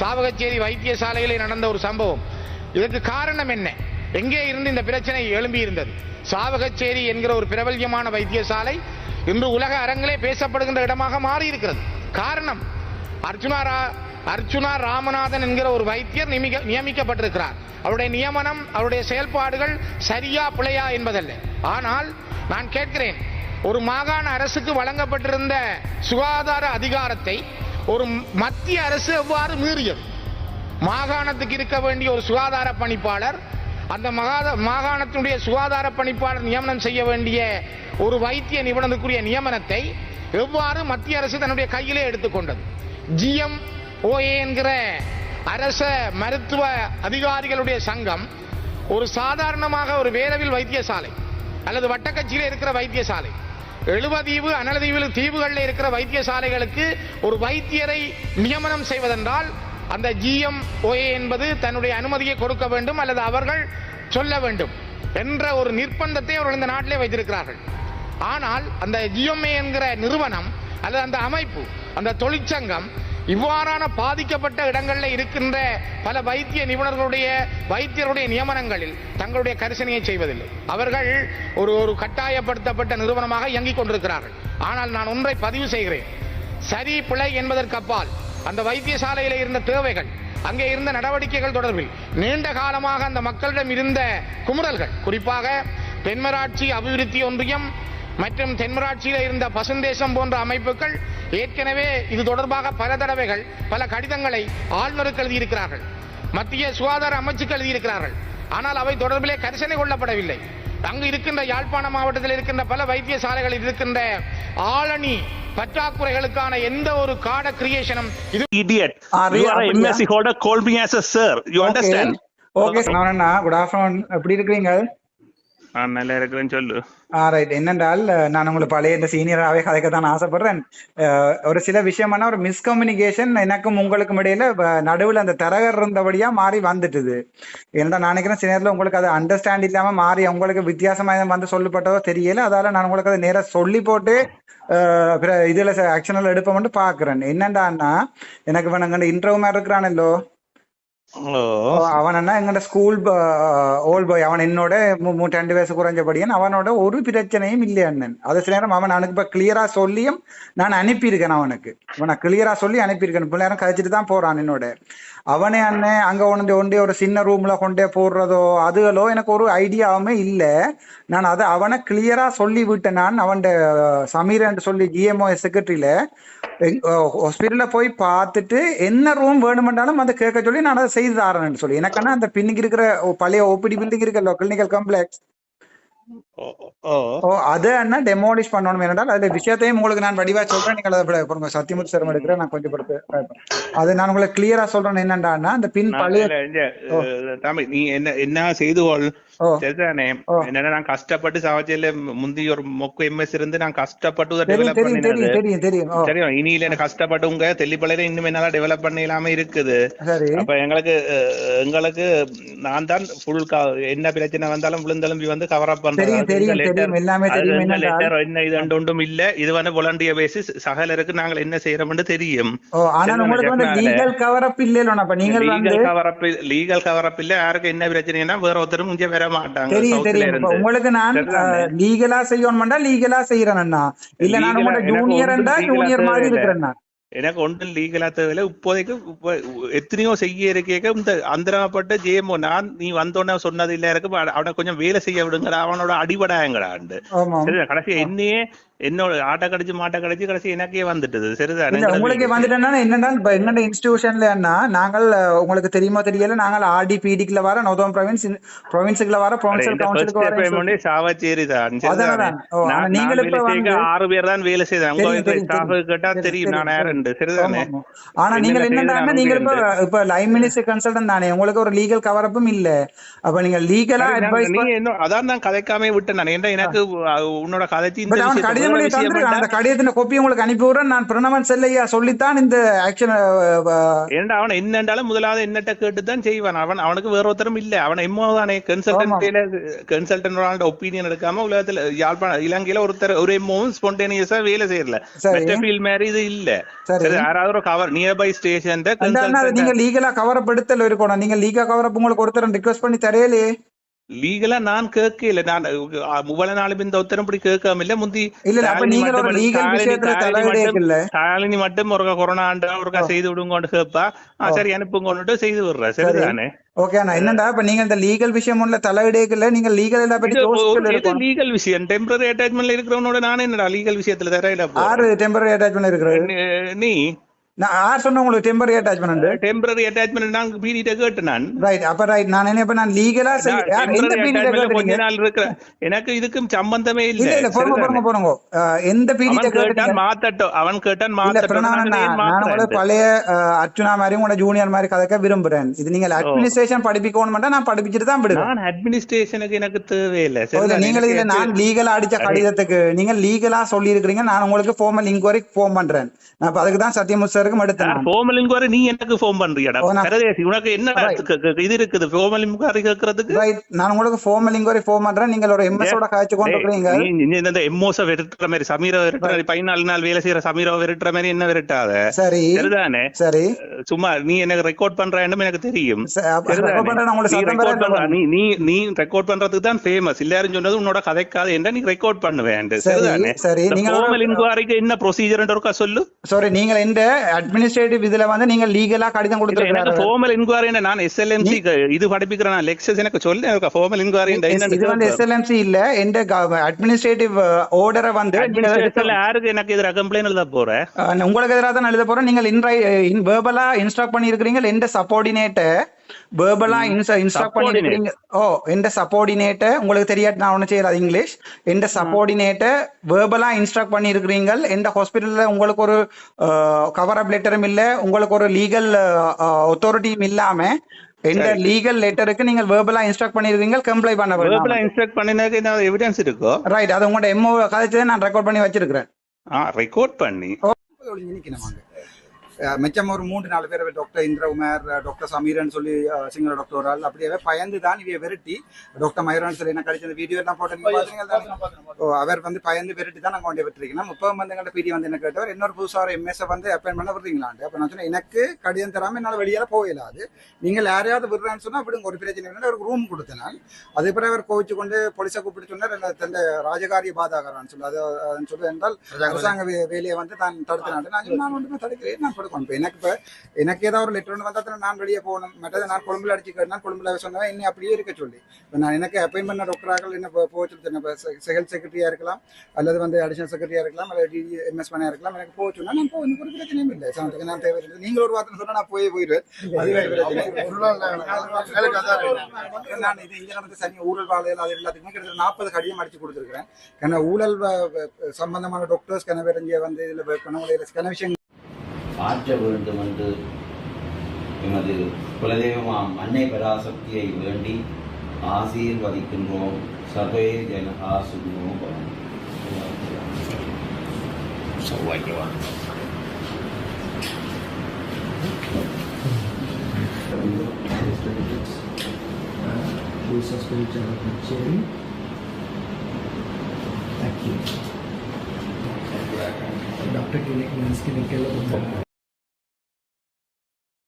சாவகச்சேரி வைத்தியசாலையில் நடந்த ஒரு சம்பவம். இதற்கு காரணம் என்ன? எங்கே இருந்து இந்த பிரச்சனை எழும்பி இருந்தது? சாவகச்சேரி என்கிற ஒரு பிரபல்யமான வைத்தியசாலை இன்று உலக அரங்கிலே பேசப்படுகின்ற இடமாக மாறி இருக்கிறது. காரணம், அர்ச்சுனா ராமநாதன் என்கிற ஒரு வைத்தியர் நியமிக்கப்பட்டிருக்கிறார். அவருடைய நியமனம், அவருடைய செயல்பாடுகள் சரியா பிழையா என்பதல்ல. ஆனால் நான் கேட்கிறேன், ஒரு மாகாண அரசுக்கு வழங்கப்பட்டிருந்த சுகாதார அதிகாரத்தை ஒரு மத்திய அரசு எவ்வாறு மீறியது? மாகாணத்துக்கு இருக்க வேண்டிய ஒரு சுகாதார பணிப்பாளர், அந்த மாகாணத்தினுடைய சுகாதார பணிப்பாளர் நியமனம் செய்ய வேண்டிய ஒரு வைத்திய நிபுணருக்குரிய நியமனத்தை எவ்வாறு மத்திய அரசு தன்னுடைய கையிலே எடுத்துக்கொண்டது? GMOA என்கிற அரச மருத்துவ அதிகாரிகளுடைய சங்கம் ஒரு சாதாரணமாக ஒரு வேரவில் வைத்தியசாலை அல்லது வட்டக்கட்சியில் இருக்கிற வைத்தியசாலை, எழுவதீவு அனலதீவு தீவுகளில் இருக்கிற வைத்தியசாலைகளுக்கு ஒரு வைத்தியரை நியமனம் செய்வதென்றால் அந்த GMOA என்பது தன்னுடைய அனுமதியை கொடுக்க வேண்டும் அல்லது அவர்கள் சொல்ல வேண்டும் என்ற ஒரு நிர்பந்தத்தை அவர்கள் இந்த நாட்டிலே வைத்திருக்கிறார்கள். ஆனால் அந்த GMOA என்கிற நிறுவனம் அல்லது அந்த அமைப்பு, அந்த தொழிற்சங்கம் இவ்வாறான பாதிக்கப்பட்ட இடங்களில் இருக்கின்ற பல வைத்திய வைத்தியருடைய நியமனங்களில் தங்களுடைய கரிசனையை செய்வதில்லை. அவர்கள் ஒரு கட்டாயப்படுத்தப்பட்ட நிறுவனமாக இயங்கிக் கொண்டிருக்கிறார்கள். ஆனால் நான் ஒன்றை பதிவு செய்கிறேன், சரி பிழை என்பதற்கு அப்பால் அந்த வைத்தியசாலையில் இருந்த தேவைகள், அங்கே இருந்த நடவடிக்கைகள் தொடர்பில் நீண்ட காலமாக அந்த மக்களிடம் இருந்த குமுறல்கள், குறிப்பாக தென்மராட்சி அபிவிருத்தி ஒன்றியம் மற்றும் தென்மராட்சியில் இருந்த பசுந்தேசம் போன்ற அமைப்புகள் ஏற்கனவே இது தொடர்பாக பல தடவைகள் பல கடிதங்களை ஆளுநருக்கு எழுதியிருக்கிறார்கள், மத்திய சுகாதார அமைச்சுக்கு எழுதியிருக்கிறார்கள். ஆனால் அவை தொடர்பிலே கரிசனை கொள்ளப்படவில்லை. அங்கு இருக்கின்ற யாழ்ப்பாண மாவட்டத்தில் இருக்கின்ற பல வைத்தியசாலைகளில் இருக்கின்ற ஆளணி பற்றாக்குறைகளுக்கான எந்த ஒரு கார்டு கிரியேஷனும் இது idiot. You are a MSc holder, call me as a sir. You understand? Okay, நானா குட் ஆஃப்டர்நூன். எப்படி இருக்கீங்க? நான் நல்லா இருக்கிறேன்னு சொல்லு. ரைட். என்னென்றால் நான் உங்களுக்கு பழைய இந்த சீனியராகவே கதைக்க தான் ஆசைப்படுறேன். ஒரு சில விஷயமான ஒரு மிஸ்கம்யூனிகேஷன் எனக்கும் உங்களுக்கும் இடையில நடுவில் அந்த தரகர் இருந்தபடியா மாறி வந்துட்டுது. ஏன்னா நான் நினைக்கிறேன் சில நேரத்தில் உங்களுக்கு அது அண்டர்ஸ்டாண்ட் இல்லாம மாறி உங்களுக்கு வித்தியாசமாக வந்து சொல்லப்பட்டதோ தெரியல. அதால நான் உங்களுக்கு அதை நேராக சொல்லி போட்டு இதுல ஆக்ஷனில் எடுப்போம்னு பாக்குறேன். என்னண்டான்னா எனக்கு வேணுங்க இன்டர்வியூ மாதிரி இருக்கிறானல்லோ, அவன் என்ன எங்கட ஸ்கூல் ஓல்ட் பாய், அவன் என்னோட 2 வயசு குறைஞ்சபடியான், அவனோட ஒரு பிரச்சனையும் இல்லை அண்ணன். அது சில நேரம் அவன் எனக்கு இப்ப கிளியரா சொல்லியும் நான் அனுப்பியிருக்கேன், அவனை கிளியரா சொல்லி அனுப்பியிருக்கேன். இப்ப நேரம் கழிச்சிட்டு தான் போறான் என்னோட. அவனே அண்ணன் அங்க ஒன்றே ஒரு சின்ன ரூம்ல கொண்டே போடுறதோ அதுகளோ எனக்கு ஒரு ஐடியாவுமே இல்லை. நான் அதை அவனை கிளியரா சொல்லி விட்டேன். நான் அவன் சமீரன் சொல்லி GMOA செக்ரட்டரியில ஹாஸ்பிட்டல்ல போய் பார்த்துட்டு என்ன ரூம் வேணுமென்றாலும் அதை கேட்க சொல்லி நான் அதை செய்து தாரேன்னு சொல்லி, எனக்கான அந்த பின்னுக்கு இருக்கிற பழைய OPD பில்டிங் இருக்கല്ലോ, கிளினிக்கல் காம்ப்ளெக்ஸ், அதை என்ன டெமோலிஷ் பண்ணணும். என்றால் அதுல விஷயத்தையும் உங்களுக்கு நான் வடிவா சொல்றேன். நீங்கள் அதை சத்தியமுத்து சிரமம் எடுக்கிறேன். நான் கொஞ்சம் படுத்து அது நான் உங்களுக்கு கிளியரா சொல்றேன். என்னண்டா அந்த பின் பழைய நீ என்ன செய்து சரிதானே? என்னன்னா நான் கஷ்டப்பட்டு சாவச்சேரியில முந்தி ஒரு மொக்கு MS இருந்து நான் கஷ்டப்பட்டு டெவலப் பண்ணினது தெரியும். இனியில எனக்கு கஷ்டப்பட்டு உங்க தெல்லிப்பள்ளையில இன்னும் என்னால டெவலப் பண்ணலாம இருக்குது. அப்ப எங்களுக்கு நான் தான் ஃபுல் என்ன பிரச்சனை வந்தாலும் விழுந்தெலும்பி வந்து கவர் அப் பண்றேன். ஒன்றும் இல்ல, இது வந்து வாலண்டியர் பேசிஸ். சகலருக்கு நாங்கள் என்ன செய்யறோம்னு தெரியும். லீகல் கவர் அப் இல்ல. யாருக்கு என்ன பிரச்சனைனா வேற ஒருத்தரும் இங்க வர மாட்டாங்க. உங்களுக்கு நான் லீகலா செய்யணும்னா லீகலா செய்யறேன்னா, இல்ல நான் உங்களோட ஜூனியர் மாதிரி இருக்கிறேன்னா எனக்கு ஒன்றும் லீகலா தேவையில்லை. இப்போதைக்கு எத்தனையோ செய்ய இருக்க இந்த அந்தரப்பட்ட GMO நான் நீ வந்தோன்னு சொன்னது இல்ல இருக்கு. அவனை கொஞ்சம் வேலை செய்ய விடுங்கடா, அவனோட அடிபடாயங்கடாண்டு. கடைசி என்னையே என்னோட ஆட்டை கடிச்சு மாட்டை கடிச்சு கடைசி எனக்கே வந்துட்டது. சரிதான், உங்களுக்கு வந்துட்டேன்னா என்னன்னா எங்கட இன்ஸ்டிடியூஷன்ல நாங்கள் உங்களுக்கு தெரியுமா தெரியல, நாங்கள் RDPDக்குள்ள வர நோதம் ப்ரொவின்ஸுக்குள்ள வர ப்ரொவின்சியல் கவுன்சிலுக்கு வர சாவச்சேரி தான். நீங்கள் இப்ப 6 பேர் தான் வேலை செய்தாங்க. ஸ்டாஃப் கேட்டா தெரியும் நான் யாருன்னு. சரிதானே? ஆனா நீங்கள் என்னன்னா நீங்க இப்ப லைன் மினிஸ்டர் கன்சல்டன்ட் தானே, உங்களுக்கு ஒரு லீகல் கவர் அப்பும் இல்ல. அப்ப நீங்க லீகலா அட்வைஸ் அதான் நான் கதைக்காம விட்டேன். நான் எனக்கு உன்னோட கதைச்சி உறுதிமொழி தந்திருக்கேன். அந்த கடிதத்தின் கோப்பி உங்களுக்கு அனுப்பி விடுறேன். நான் பிரணவன் செல்லையா சொல்லித்தான் இந்த ஆக்ஷன். ஏன்டா அவன் என்னண்டாலும் முதலாவது என்னட்ட கேட்டுதான் செய்வான். அவனுக்கு வேற ஒருத்தரும் இல்ல. அவன் எம்மோ தானே கன்சல்டன்ட் ஒப்பீனியன் எடுக்காம உலகத்துல யாழ்ப்பாணம் இலங்கையில ஒரு எம்மோவும் ஸ்பான்டேனியஸா வேலை செய்யல. மெட்டஃபீல் மாதிரி இது இல்ல. யாராவது ஒரு கவர் நியர்பை ஸ்டேஷன் நீங்க லீகலா கவரப் எடுத்தல இருக்கணும். நீங்க லீகா கவரப் உங்களுக்கு ஒருத்தர் ரிக்வெஸ்ட் பண்ணி தரையிலே லீகலா நான் கேட்கல. நான் முவள நாளும் இந்த உத்தரம் இப்படி கேட்காம இல்ல. முந்தி சாலினி மட்டும் ஒரு கொரோனா ஒருக்கா செய்து விடுங்க கேப்பா. சரி அனுப்புங்க செய்து விடுற. சரிதானே? ஓகே அண்ணா. என்னடா இப்ப நீங்க இந்த லீகல் விஷயம் ஒண்ணுல தலையிடல. நீங்க லீகல் எல்லாம் பத்தி லீகல் விஷயம் டெம்பரரி அட்டாச்மெண்ட்ல இருக்கிறவனோட நானே என்னடா லீகல் விஷயத்துல தரையில யாரு டெம்பரரி அட்டாச்மெண்ட் இருக்கிறது? நீ நான் யார் சொன்ன உங்களுக்கு டெம்பரரி அட்டாச்மெண்ட்? டெம்பரரி அட்டாச்மெண்ட் நான் பீடிட்ட கேட்டு நான். ரைட். அப்ப ரைட். நான் என்ன இப்ப நான் லீகலா எந்த பீடிட்ட கொஞ்ச நாள் இருக்கிற எனக்கு இதுக்கும் சம்பந்தமே இல்ல. இல்ல போறங்க எந்த பீடிட்ட கேட்டான் மாத்தட்டும். அவன் கேட்டான் மாத்தட்டும். நான் உங்களோட பழைய அர்ச்சுனா மாதிரி உங்களோட ஜூனியர் மாதிரி கதைக்க விரும்புறேன். இது நீங்க அட்மினிஸ்ட்ரேஷன் படிப்பிக்கணும்னா நான் படிப்பிச்சுட்டு தான் விடுவேன். நான் அட்மினிஸ்ட்ரேஷனுக்கு எனக்கு தேவையில்லை. நீங்க இதுல நான் லீகலா அடிச்ச கடிதத்துக்கு நீங்க லீகலா சொல்லி இருக்கிறீங்க. நான் உங்களுக்கு ஃபார்மல் இன்கொயரி ஃபோன் பண்றேன். நான் அதுக்கு தான் சத்தியமுத் ஃபார்மல் இன்குவரி நீ எனக்கு ஃபோன் பண்றியாடா? பரதேசி உனக்கு என்ன இது இருக்குது ஃபார்மல் இன்குவரி கேக்குறதுக்கு? ரைட். நான் உங்களுக்கு ஃபார்மல் இன்குவரி ஃபோன் பண்றேன். நீங்க ஒரு எம்எஸ் ஓட காய்ச்சி கொண்டு இருக்கீங்க. நீ இந்த எம்ஓஸ் வெறுட்ற மாதிரி சமீரா வெறுட்ற மாதிரி 14 நாள் வேலை செய்யற சமீரா வெறுட்ற மாதிரி என்ன வெறுட்டாத. சரி சரிதானே? சரி. சும்மா நீ எனக்கு ரெக்கார்ட் பண்றேன்னு எனக்கு தெரியும். நீ ரெக்கார்ட் பண்றதுக்கு தான் ஃபேமஸ். எல்லாரும் சொன்னது உன்னோட கதைக்காத என்ன நீ ரெக்கார்ட் பண்ணுவேன். சரிதானே? சரி. நீங்க ஃபார்மல் இன்குவரிக்கு என்ன ப்ரொசீஜர் இருக்கா சொல்லு. சாரி நீங்க இந்த அட்மினிஸ்ட்ரேட்டிவ் இதுல வந்து நீங்க லீகலா கடிதம் கொடுத்திருக்கீங்க. எனக்கு ஃபார்மல் இன்குவரி நான் எஸ்எல்எம்சி இது படிப்பிக்கிறேன். நான் லெக்சர்ஸ் எனக்கு சொல்லு. எனக்கு ஃபார்மல் இன்குவரி இது வந்து எஸ்எல்எம்சி இல்ல. இந்த அட்மினிஸ்ட்ரேட்டிவ் ஆர்டரை வந்து யாருக்கு எனக்கு எதிராக கம்ப்ளைண்ட் எழுத போறேன்? உங்களுக்கு எதிராக தான் எழுத போறேன். நீங்கள் வெர்பலா இன்ஸ்ட்ரக்ட் பண்ணி இருக்கிறீங்க. எந்த சப்பார்டினேட்டை வெர்பலா இன்ஸ்ட்ரக்ட் பண்ணிருக்கீங்க. எந்த சப்பார்டினேட்டை உங்களுக்கு தெரியாது. நான் ஒண்ணு செய்யறது இங்கிலீஷ். எந்த சப்பார்டினேட்டை வெர்பலா இன்ஸ்ட்ரக்ட் பண்ணி இருக்கிறீங்க. எந்த ஹாஸ்பிட்டல்ல உங்களுக்கு ஒரு கவர் அப் லெட்டரும் இல்ல, உங்களுக்கு ஒரு லீகல் அத்தாரிட்டியும் இல்லாம எந்த லீகல் லெட்டருக்கு நீங்கள் வெர்பலா இன்ஸ்ட்ரக்ட் பண்ணிருக்கீங்க. கம்ப்ளைண்ட் பண்ண வெர்பலா இன்ஸ்ட்ரக்ட் பண்ணினதுக்கு என்ன எவிடன்ஸ் இருக்கோ? ரைட். அது உங்களோட எம்ஓ கதைச்சதை நான் ரெக்கார்ட் பண்ணி வச்சிருக்கிறேன். ரெக்கார்ட் பண்ணி மிச்சம் ஒரு 3-4 பேர் டாக்டர் இந்திரகுமார், டாக்டர் சமீரன் சொல்லி சிங்கள டாக்டர் ஆள் அப்படியே பயந்து தான் இவைய விரட்டி டாக்டர் மயூரன் சொல்லி என்ன கழிச்ச அந்த வீடியோ எல்லாம் போட்டு அவர் வந்து பயந்து விரட்டி தான் நாங்கள் கொண்டு விட்டுருக்கோம். 30 வந்து எங்கள்கிட்ட பிடி வந்து என்ன கேட்டவர் இன்னொரு புதுசாக எம்எஸ் வந்து அப்பாயின் பண்ண விடுறீங்களாண்டு. அப்போ நான் சொன்னேன் எனக்கு கடிதம் தராமல் என்னால் வெளியால் போயிடாது. நீங்கள் யாரையாவது விடுறான்னு சொன்னால் விடுங்க, ஒரு பிரச்சனை இல்லை. அவருக்கு ரூம் கொடுத்தேன். அதே பிறகு அவர் கோவிச்சு கொண்டு போலீஸை கூப்பிட்டு சொன்னார் தந்த ராஜகாரிய பாதாகரான்னு சொல்லி அதுன்னு சொல்லி என்றால் அரசாங்க வேலையை வந்து தான் தடுத்தினாண்டு. நான் ஒன்றுமே தடுக்கிறேன். நான் எனக்கு ஏதாவது ஒரு லெட்டர் ஒன்று வந்தால் நான் வெளியே போகணும். மற்றது நான் கொழும்புல அடிச்சுக்கிறேன். கொழும்புல சொன்னவன் என்ன அப்படியே இருக்க சொல்லி நான் எனக்கு அப்பாயின் பண்ண டாக்டராக என்ன போக சொல்லி ஹெல்த் செக்ரட்டரியா இருக்கலாம், அல்லது வந்து அடிஷனல் செக்ரட்டரியா இருக்கலாம், அல்லது எம்எஸ் பண்ணா இருக்கலாம். எனக்கு போக சொன்னா நான் போக ஒரு பிரச்சனையும் இல்லை. சாந்தத்துக்கு நான் தேவையில்லை. நீங்கள் ஒரு வார்த்தை சொன்னா நான் போயிடுவேன். நான் இது இங்க நடந்த சனி ஊழல் வாழையில் அது எல்லாத்துக்குமே கிட்டத்தட்ட 40 கடிதம் அடிச்சு கொடுத்துருக்கிறேன். ஏன்னா ஊழல் சம்பந்தமான டாக்டர்ஸ் கனவேரஞ்சிய வந்து இதில் கன விஷயம் ஆற்ற வேண்டும் என்று எமது குலதெய்வமாம் அன்னை பராசக்தியை வேண்டி ஆசீர்வதிக்கின்றோம். சர்வே ஜனஹா சுக்னோ பவந்து. डॉक्टर क्लिनिक में इसके निकल